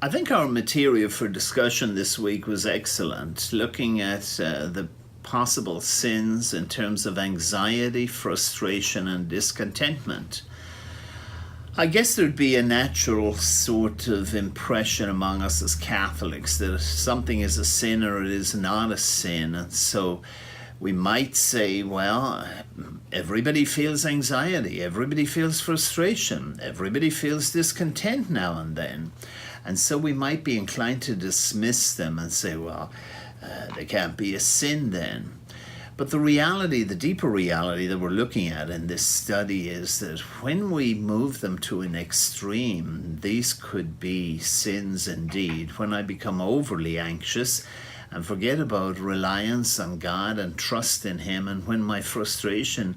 I think our material for discussion this week was excellent, looking at the possible sins in terms of anxiety, frustration, and discontentment. I guess there'd be a natural sort of impression among us as Catholics that if something is a sin or it is not a sin. And so we might say, well, everybody feels anxiety, everybody feels frustration, everybody feels discontent now and then. And so we might be inclined to dismiss them and say, well, they can't be a sin then. But the reality, the deeper reality that we're looking at in this study is that when we move them to an extreme, these could be sins indeed. When I become overly anxious and forget about reliance on God and trust in Him, and when my frustration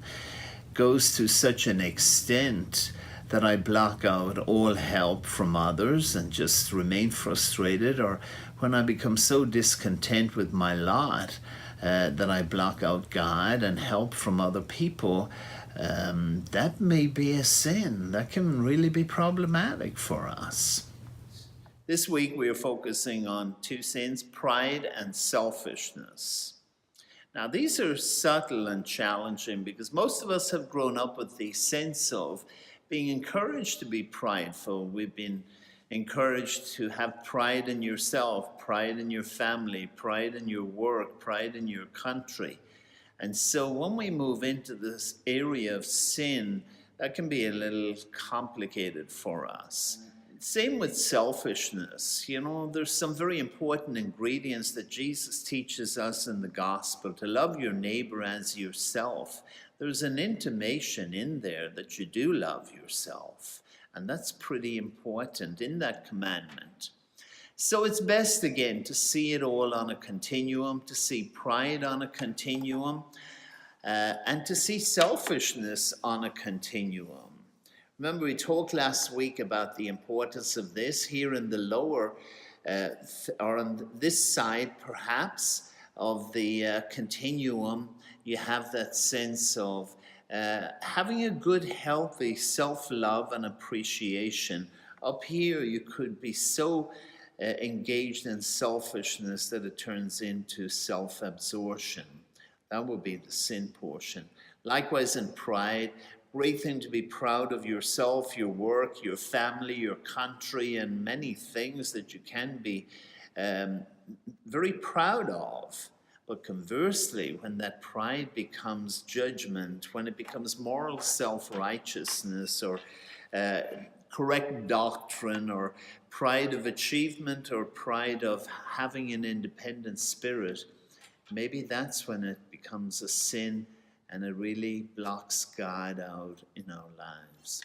goes to such an extent that I block out all help from others and just remain frustrated, or when I become so discontent with my lot that I block out God and help from other people, that may be a sin. That can really be problematic for us. This week we are focusing on two sins, pride and selfishness. Now these are subtle and challenging because most of us have grown up with the sense of being encouraged to be prideful. We've been encouraged to have pride in yourself, pride in your family, pride in your work, pride in your country. And so when we move into this area of sin, that can be a little complicated for us. Same with selfishness. You know, there's some very important ingredients that Jesus teaches us in the gospel to love your neighbor as yourself. There's an intimation in there that you do love yourself. And that's pretty important in that commandment. So it's best, again, to see it all on a continuum, to see pride on a continuum, and to see selfishness on a continuum. Remember, we talked last week about the importance of this here in the lower, or on this side, perhaps, of the continuum. You have that sense of having a good, healthy self-love and appreciation. Up here, you could be so engaged in selfishness that it turns into self-absorption. That would be the sin portion. Likewise in pride, great thing to be proud of yourself, your work, your family, your country, and many things that you can be very proud of. But conversely, when that pride becomes judgment, when it becomes moral self-righteousness or correct doctrine or pride of achievement or pride of having an independent spirit, maybe that's when it becomes a sin and it really blocks God out in our lives.